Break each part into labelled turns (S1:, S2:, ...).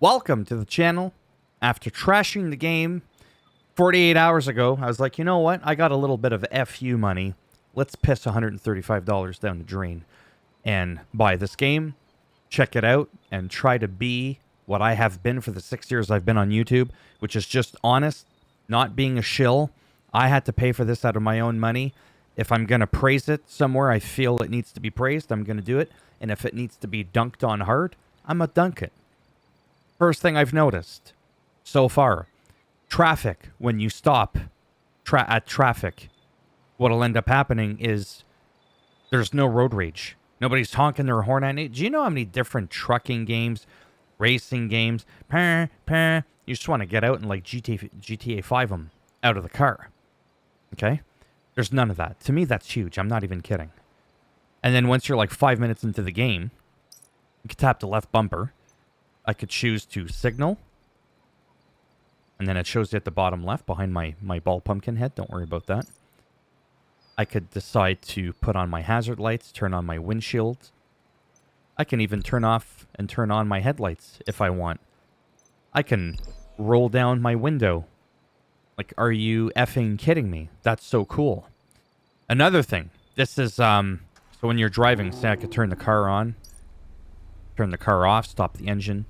S1: Welcome to the channel. After trashing the game 48 hours ago, I was like, you know what? I got a little bit of FU money. Let's piss $135 down the drain and buy this game, check it out, and try to be what I have been for the 6 years I've been on YouTube, which is just honest, not being a shill. I had to pay for this out of my own money. If I'm going to praise it somewhere I feel it needs to be praised, I'm going to do it. And if it needs to be dunked on hard, I'm going to dunk it. First thing I've noticed so far, traffic. When you stop at traffic, what'll end up happening is there's no road rage. Nobody's honking their horn at you. Do you know how many different trucking games, racing games, you just want to get out and like GTA 5 them out of the car. Okay? There's none of that. To me, that's huge. I'm not even kidding. And then once you're like 5 minutes into the game, you can tap the left bumper. I could choose to signal. And then it shows you at the bottom left behind my ball pumpkin head. Don't worry about that. I could decide to put on my hazard lights, turn on my windshield. I can even turn off and turn on my headlights if I want. I can roll down my window. Like, are you effing kidding me? That's so cool. Another thing. This is, so when you're driving, say I could turn the car on, turn the car off, stop the engine.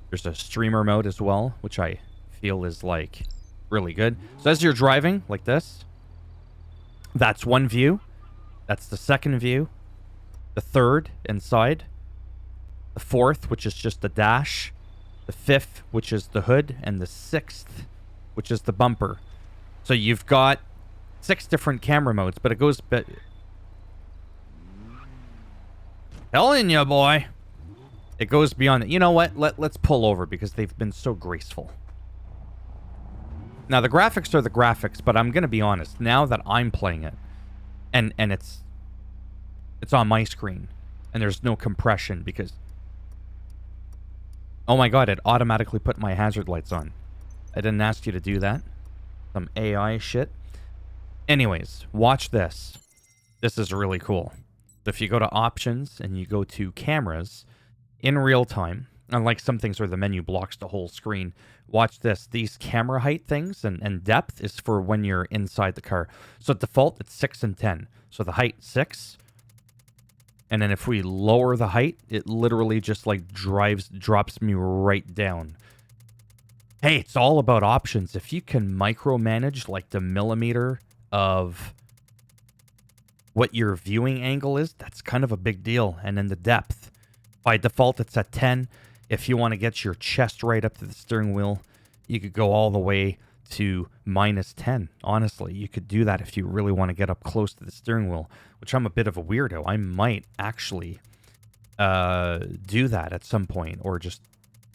S1: There's a streamer mode as well, which I feel is like really good. So as you're driving like this, that's one view. That's the second view. The third inside. The fourth, which is just the dash. The fifth, which is the hood. And the sixth, which is the bumper. So you've got 6 different camera modes, but it goes... Telling you, boy. It goes beyond that. You know what? Let's pull over because they've been so graceful. Now, the graphics are the graphics, but I'm going to be honest. Now that I'm playing it, and it's on my screen, and there's no compression because... Oh my god, it automatically put my hazard lights on. I didn't ask you to do that. Some AI shit. Anyways, watch this. This is really cool. If you go to options and you go to cameras... in real time, unlike some things where the menu blocks the whole screen, watch this. These camera height things and depth is for when you're inside the car. So at default, it's 6 and 10. So the height, 6. And then if we lower the height, it literally just like drops me right down. Hey, it's all about options. If you can micromanage like the millimeter of what your viewing angle is, that's kind of a big deal. And then the depth. By default, it's at 10. If you want to get your chest right up to the steering wheel, you could go all the way to -10. Honestly, you could do that if you really want to get up close to the steering wheel, which I'm a bit of a weirdo. I might actually do that at some point or just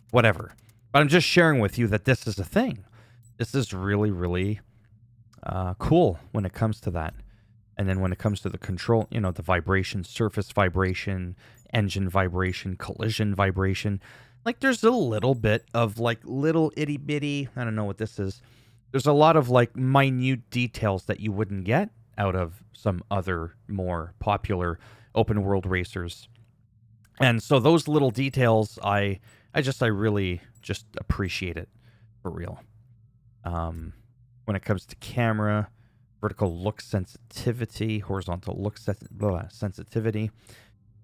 S1: whatever. But I'm just sharing with you that this is a thing. This is really, really cool when it comes to that. And then when it comes to the control, you know, the vibration, surface vibration, engine vibration, collision vibration. Like there's a little bit of like little itty bitty, I don't know what this is. There's a lot of like minute details that you wouldn't get out of some other more popular open world racers. And so those little details, I really just appreciate it for real. When it comes to camera, vertical look sensitivity, horizontal look sensitivity.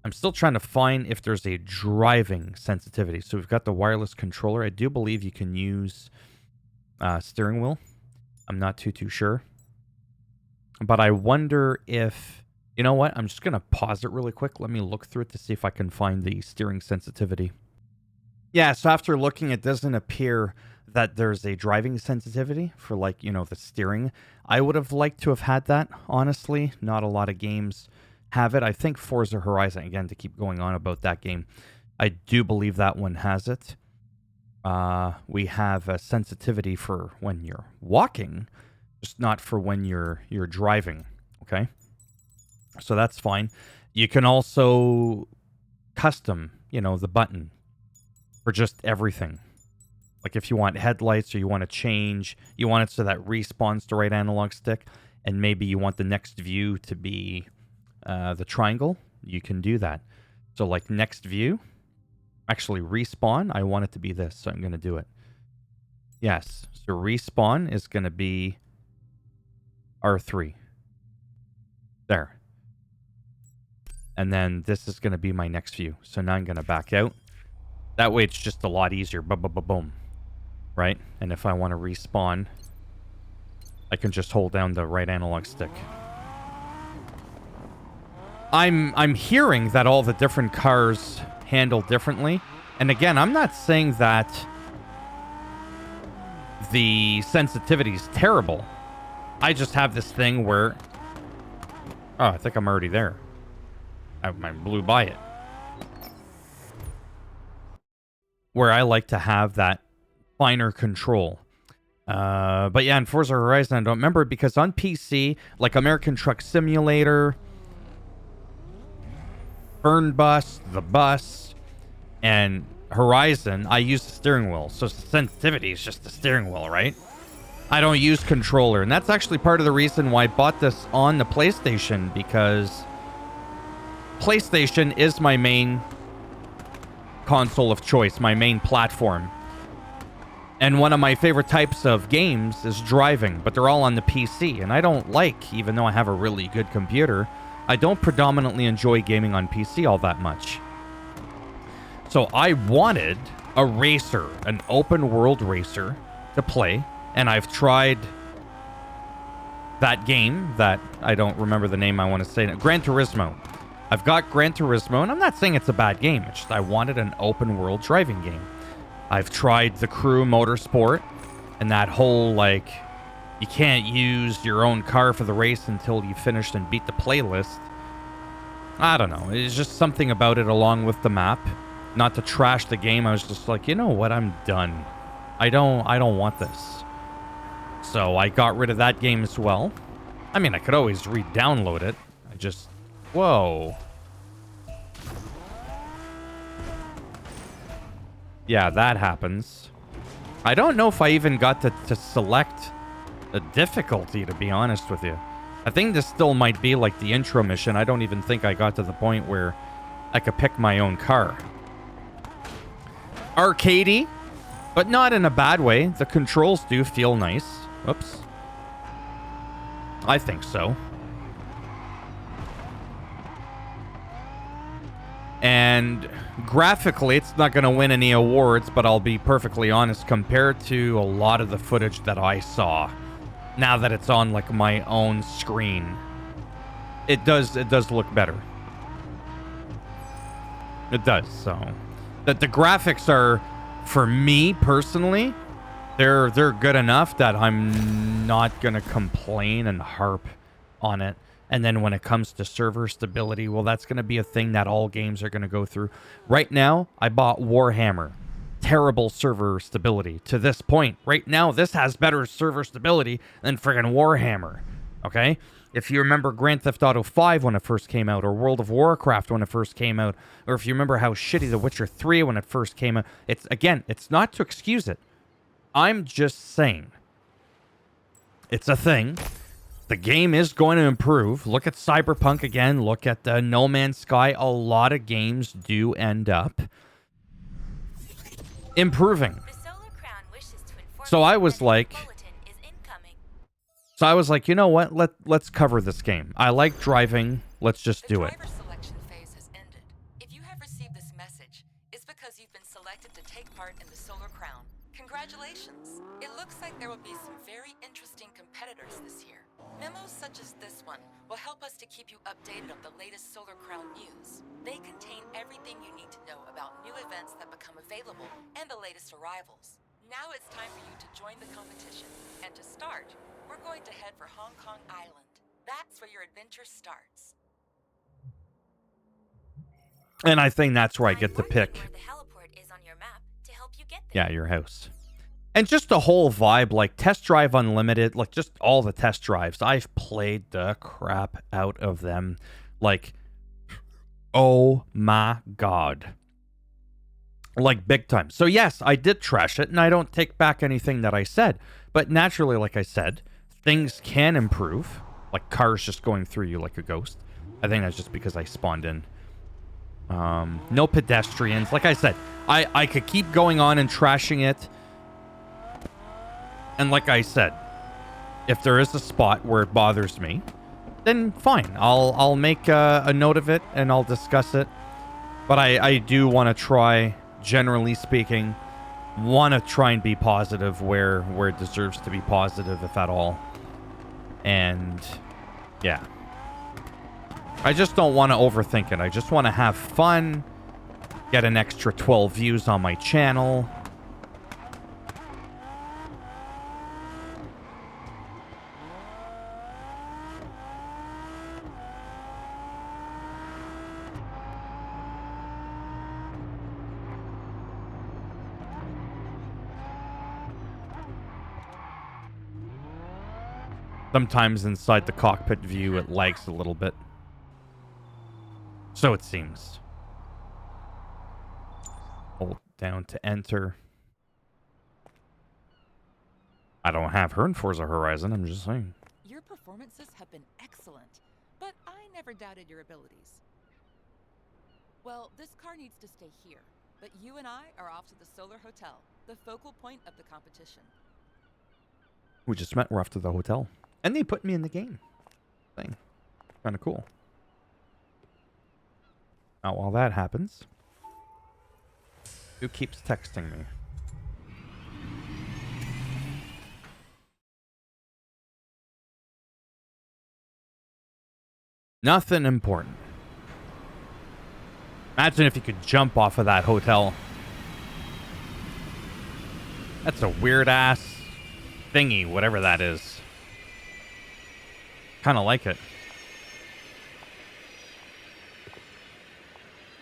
S1: I'm still trying to find if there's a driving sensitivity. So we've got the wireless controller. I do believe you can use steering wheel. I'm not too sure. But I wonder if... You know what? I'm just going to pause it really quick. Let me look through it to see if I can find the steering sensitivity. Yeah, so after looking, it doesn't appear that there's a driving sensitivity for like, you know, the steering. I would have liked to have had that, honestly. Not a lot of games have it. I think Forza Horizon, again, to keep going on about that game, I do believe that one has it. We have a sensitivity for when you're walking, just not for when you're driving, okay? So that's fine. You can also custom, you know, the button for just everything. Like if you want headlights or you want to change, you want it so that respawns the right analog stick, and maybe you want the next view to be the triangle, you can do that. So like next view, Actually, respawn, I want it to be this, so I'm going to do it. Yes, so respawn is going to be R3. There. And then this is going to be my next view. So now I'm going to back out. That way it's just a lot easier. Boom. Right? And if I want to respawn, I can just hold down the right analog stick. I'm hearing that all the different cars handle differently. And again, I'm not saying that the sensitivity is terrible. I just have this thing where... Oh, I think I'm already there. I blew by it. Where I like to have that finer control. But yeah, in Forza Horizon, I don't remember because on PC, like American Truck Simulator, Burn Bus, The Bus, and Horizon, I use the steering wheel. So sensitivity is just the steering wheel, right? I don't use controller. And that's actually part of the reason why I bought this on the PlayStation, because PlayStation is my main console of choice, my main platform. And one of my favorite types of games is driving, but they're all on the PC. And I don't like, even though I have a really good computer, I don't predominantly enjoy gaming on PC all that much. So I wanted a racer, an open world racer to play. And I've tried that game that I don't remember the name I want to say. Gran Turismo. I've got Gran Turismo, and I'm not saying it's a bad game. It's just I wanted an open world driving game. I've tried the Crew Motorsport and that whole, like, you can't use your own car for the race until you finished and beat the playlist. I don't know. It's just something about it along with the map. Not to trash the game. I was just like, you know what? I'm done. I don't want this. So I got rid of that game as well. I mean, I could always re-download it. I just... Whoa. Yeah, that happens. I don't know if I even got to select the difficulty, to be honest with you. I think this still might be like the intro mission. I don't even think I got to the point where I could pick my own car. Arcadey, but not in a bad way. The controls do feel nice. Oops. I think so. And graphically, it's not going to win any awards, but I'll be perfectly honest, compared to a lot of the footage that I saw, now that it's on like my own screen, it does look better. It does. So that the graphics are, for me personally, they're good enough that I'm not going to complain and harp on it. And then when it comes to server stability, well, that's going to be a thing that all games are going to go through. Right now, I bought Warhammer. Terrible server stability. To this point, right now, this has better server stability than friggin' Warhammer. Okay? If you remember Grand Theft Auto 5 when it first came out, or World of Warcraft when it first came out, or if you remember how shitty The Witcher 3 when it first came out, it's not to excuse it. I'm just saying. It's a thing. The game is going to improve. Look at Cyberpunk again. Look at No Man's Sky. A lot of games do end up improving. So I was like, you know what? Let's cover this game. I like driving. Let's just do it.
S2: Congratulations. It looks like there will be some very interesting competitors this year. Memos such as this one will help us to keep you updated on the latest Solar Crown news. They contain everything you need to know about new events that become available and the latest arrivals. Now it's time for you to join the competition. And to start, we're going to head for Hong Kong Island. That's where your adventure starts.
S1: And I think that's where I get to pick.
S2: Where the heliport is on your map to help you get there.
S1: Yeah, your house. And just the whole vibe, like Test Drive Unlimited, like just all the test drives. I've played the crap out of them. Like, oh my God. Like big time. So yes, I did trash it, and I don't take back anything that I said. But naturally, like I said, things can improve. Like cars just going through you like a ghost. I think that's just because I spawned in. No pedestrians. Like I said, I could keep going on and trashing it. And like I said, if there is a spot where it bothers me, then fine. I'll make a note of it and I'll discuss it. But I do want to try, generally speaking, want to try and be positive where it deserves to be positive, if at all. And yeah. I just don't want to overthink it. I just want to have fun, get an extra 12 views on my channel. Sometimes inside the cockpit view, it lags a little bit. So it seems. Hold down to enter. I don't have her in Forza Horizon, I'm just saying.
S2: Your performances have been excellent, but I never doubted your abilities. Well, this car needs to stay here, but you and I are off to the Solar Hotel, the focal point of the competition.
S1: We just met, we're off to the hotel. And they put me in the game. Thing. Kind of cool. Now, while that happens, who keeps texting me? Nothing important. Imagine if you could jump off of that hotel. That's a weird-ass thingy, whatever that is. Kind of like it.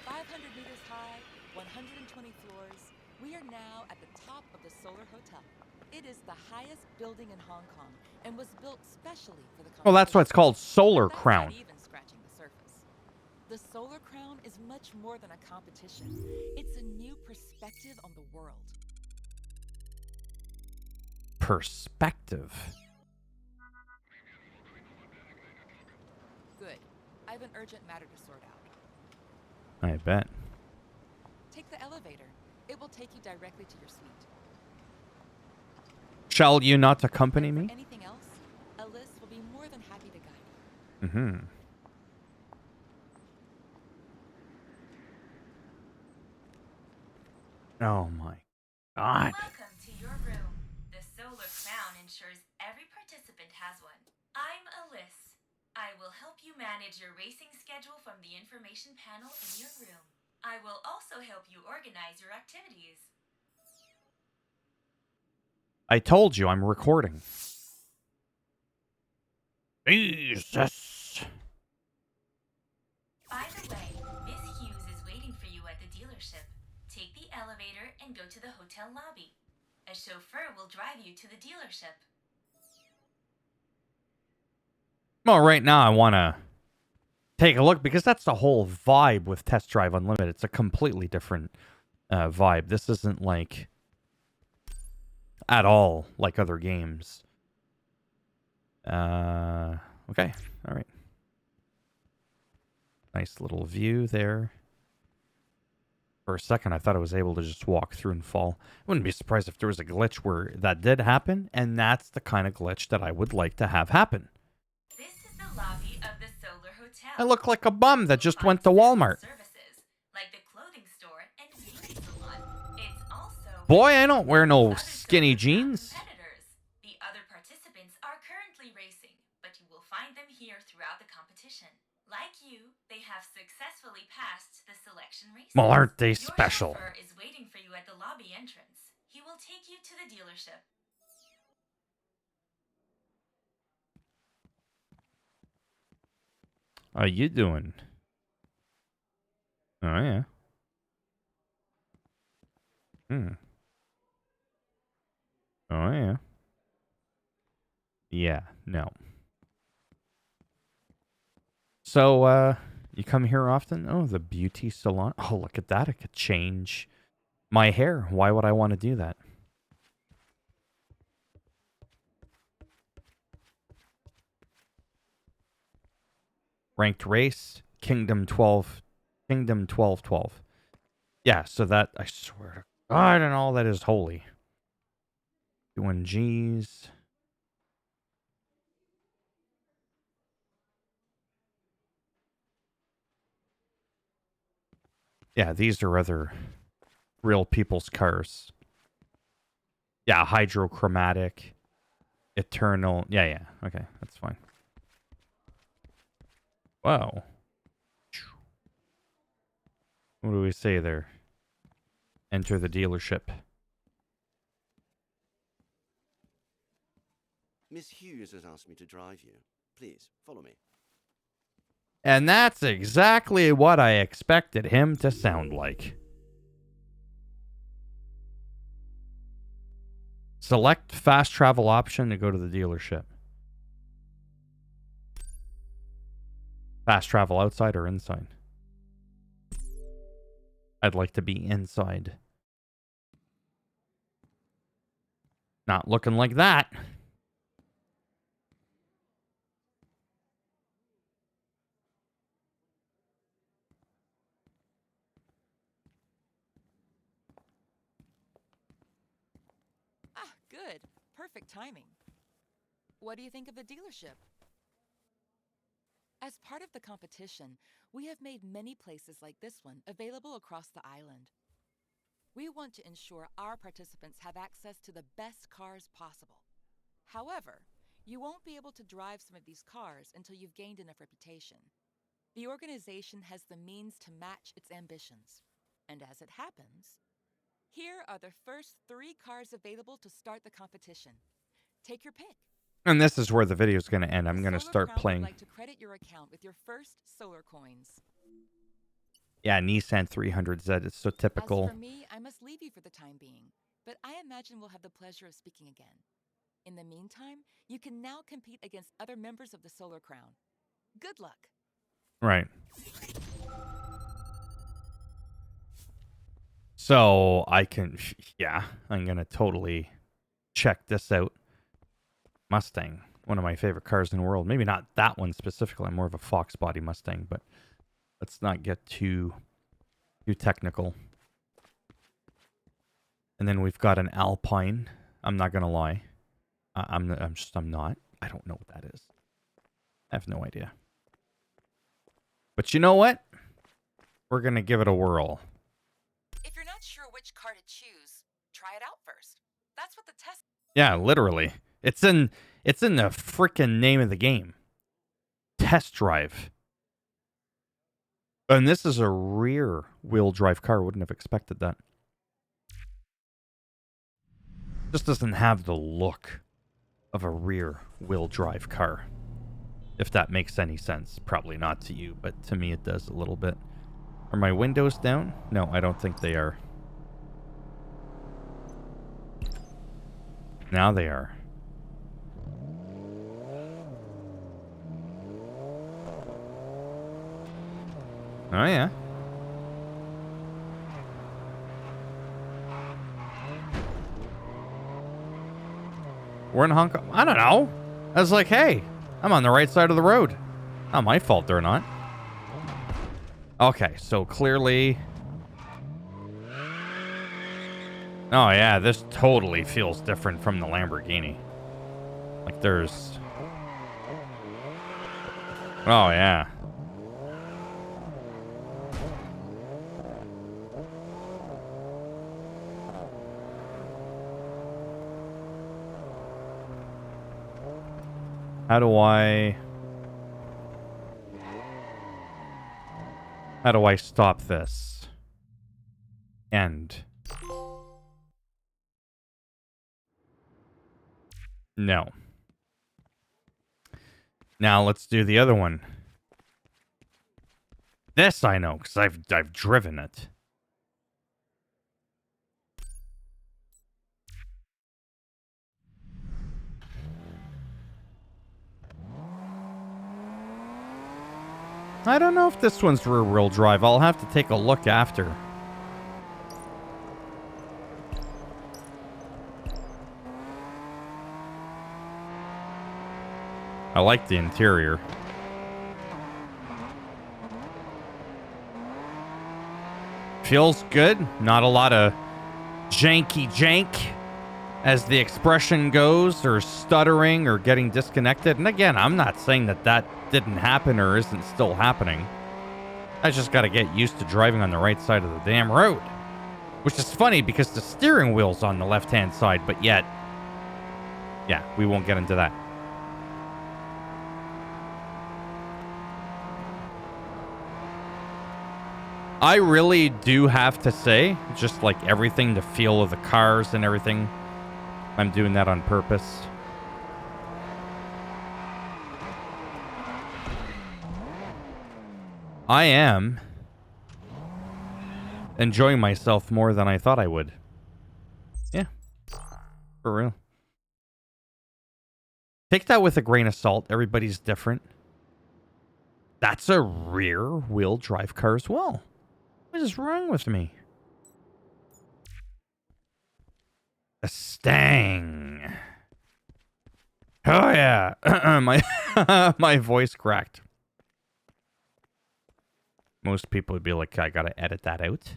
S2: 500 meters high, 120 floors. We are now at the top of the Solar Hotel. It is the highest building in Hong Kong and was built specially for the competition.
S1: Well, that's why it's called Solar Crown.
S2: Not even scratching the surface. The Solar Crown is much more than a competition. It's a new perspective on the world.
S1: Perspective.
S2: Good. I have an urgent matter to sort out.
S1: I bet.
S2: Take the elevator. It will take you directly to your suite.
S1: Shall you not accompany me?
S2: Anything else? Alice will be more than happy to guide you.
S1: Mm-hmm. Oh my God.
S3: Welcome to your room. The Solar Crown ensures every participant has one. I'm Alice. I will help you manage your racing schedule from the information panel in your room. I will also help you organize your activities.
S1: I told you I'm recording. Jesus.
S3: By the way, Miss Hughes is waiting for you at the dealership. Take the elevator and go to the hotel lobby. A chauffeur will drive you to the dealership.
S1: Well, right now I want to take a look because that's the whole vibe with Test Drive Unlimited. It's a completely different vibe. This isn't like at all like other games. Okay. All right. Nice little view there. For a second, I thought I was able to just walk through and fall. I wouldn't be surprised if there was a glitch where that did happen, and that's the kind of glitch that I would like to have happen.
S3: This is the lobby of the Solar Hotel.
S1: I look like a bum that just went to Walmart.
S3: Services, like the clothing store and beauty salon. It's also
S1: Boy, I don't wear no skinny jeans.
S3: competitors. The other participants are currently racing, but you will find them here throughout the competition. Like you, they have successfully passed the selection races.
S1: Well, aren't they
S3: Your
S1: special?
S3: chauffeur is waiting for you at the lobby entrance. He will take you to the dealership.
S1: How you doing? Oh, yeah. Oh, yeah. Yeah, no. So, you come here often? Oh, the beauty salon. Oh, look at that. I could change my hair. Why would I want to do that? Ranked race, Kingdom 12 Kingdom 1212. Yeah, so that, I swear to God, and all that is holy. Doing G's. Yeah, these are other real people's cars. Yeah, hydrochromatic, eternal. Yeah, yeah. Okay, that's fine. Wow. What do we say there? Enter the dealership.
S4: Miss Hughes has asked me to drive you. Please, follow me.
S1: And that's exactly what I expected him to sound like. Select fast travel option to go to the dealership. Fast travel outside or inside? I'd like to be inside. Not looking like that.
S2: Ah, good. Perfect timing. What do you think of the dealership? As part of the competition, we have made many places like this one available across the island. We want to ensure our participants have access to the best cars possible. However, you won't be able to drive some of these cars until you've gained enough reputation. The organization has the means to match its ambitions. And as it happens, here are the first 3 cars available to start the competition. Take your pick.
S1: And this is where the video is going to end. I'm going to
S2: Solar
S1: start
S2: Crown would
S1: playing.
S2: like to credit your account with your first solar coins.
S1: Yeah, Nissan 300Z. It's so typical.
S2: As for me, I must leave you for the time being, but I imagine we'll have the pleasure of speaking again. In the meantime, you can now compete against other members of the Solar Crown. Good luck.
S1: Right. So I can, yeah, I'm going to totally check this out. Mustang, one of my favorite cars in the world. Maybe not that one specifically. I'm more of a Fox body Mustang, but let's not get too technical. And then we've got an Alpine. I'm not going to lie. I'm not. I don't know what that is. I have no idea. But you know what? We're going to give it a whirl.
S2: If you're not sure which car to choose, try it out first. That's what the test...
S1: Yeah, literally. It's in the freaking name of the game. Test drive. And this is a rear wheel drive car. Wouldn't have expected that. Just doesn't have the look of a rear wheel drive car. If that makes any sense. Probably not to you, but to me it does a little bit. Are my windows down? No, I don't think they are. Now they are. Oh, yeah. We're in Hong Kong. I don't know. I was like, hey, I'm on the right side of the road. Not my fault they're not. Okay, so clearly... Oh, yeah, this totally feels different from the Lamborghini. Like, there's... Oh, yeah. How do I stop this? End. No. Now let's do the other one. This I know, because I've driven it. I don't know if this one's rear-wheel drive. I'll have to take a look after. I like the interior. Feels good. Not a lot of janky jank, as the expression goes, or stuttering or getting disconnected. And again, I'm not saying that that didn't happen or isn't still happening. I just got to get used to driving on the right side of the damn road. Which is funny because the steering wheel's on the left-hand side, but yet... Yeah, we won't get into that. I really do have to say, just like everything, the feel of the cars and everything, I'm doing that on purpose. I am enjoying myself more than I thought I would. Yeah, for real. Take that with a grain of salt. Everybody's different. That's a rear-wheel drive car as well. What is wrong with me? A Stang. Oh yeah. my voice cracked. Most people would be like, I gotta edit that out.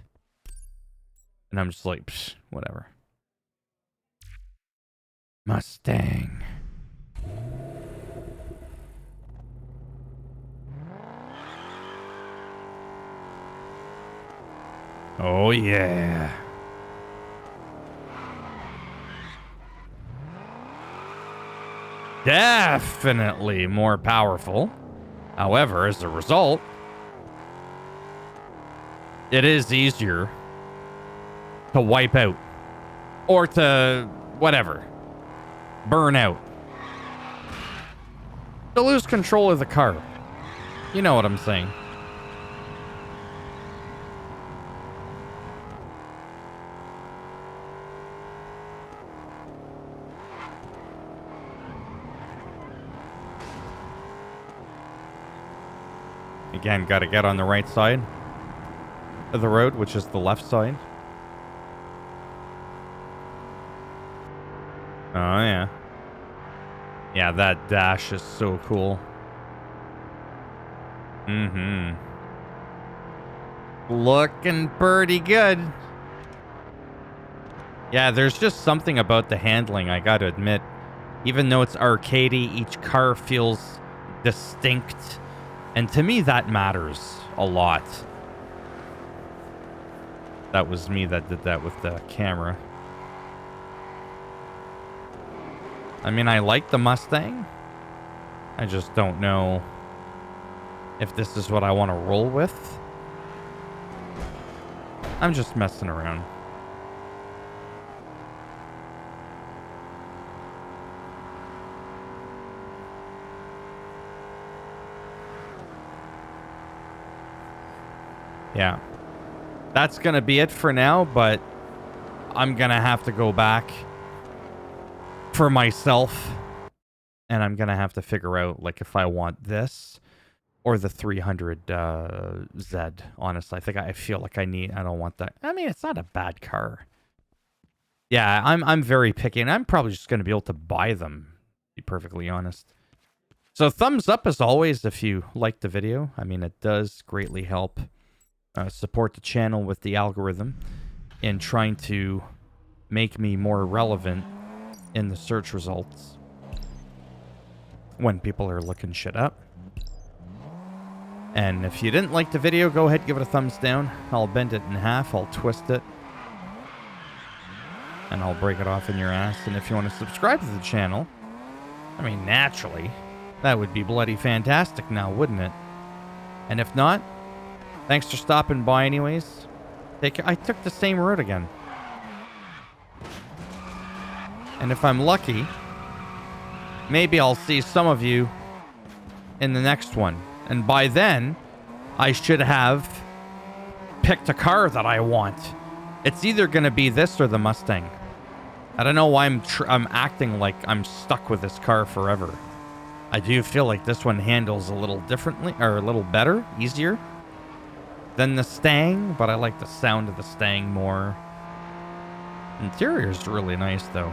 S1: And I'm just like, psh, whatever. Mustang. Oh yeah. Definitely more powerful. However, as a result, it is easier to wipe out or to whatever, burn out, to lose control of the car. You know what I'm saying. Again, got to get on the right side of the road, which is the left side. Oh, yeah. Yeah, that dash is so cool. Mm-hmm. Looking pretty good. Yeah, there's just something about the handling, I gotta admit. Even though it's arcadey, each car feels distinct. And to me, that matters a lot. That was me that did that with the camera. I mean, I like the Mustang. I just don't know if this is what I want to roll with. I'm just messing around. Yeah. That's going to be it for now, but I'm going to have to go back for myself. And I'm going to have to figure out, like, if I want this or the 300Z. Honestly, I feel like I don't want that. I mean, it's not a bad car. Yeah, I'm very picky, and I'm probably just going to be able to buy them, to be perfectly honest. So thumbs up as always if you liked the video. I mean, it does greatly help support the channel with the algorithm in trying to make me more relevant in the search results when people are looking shit up. And if you didn't like the video, go ahead, give it a thumbs down. I'll bend it in half, I'll twist it, and I'll break it off in your ass. And if you want to subscribe to the channel, I mean, naturally, that would be bloody fantastic now, wouldn't it? And if not, thanks for stopping by anyways. I took the same route again. And if I'm lucky, maybe I'll see some of you in the next one. And by then, I should have picked a car that I want. It's either going to be this or the Mustang. I don't know why I'm acting like I'm stuck with this car forever. I do feel like this one handles a little differently, or a little better, easier than the Stang, but I like the sound of the Stang more. Interior's really nice, though.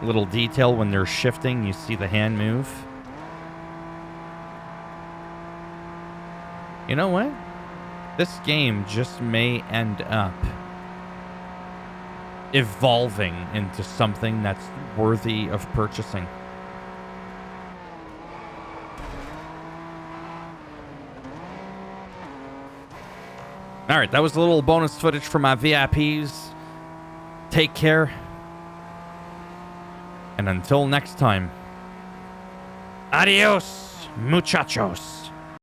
S1: Little detail when they're shifting, you see the hand move. You know what? This game just may end up evolving into something that's worthy of purchasing. All right, that was a little bonus footage for my VIPs. Take care. And until next time, adios, muchachos.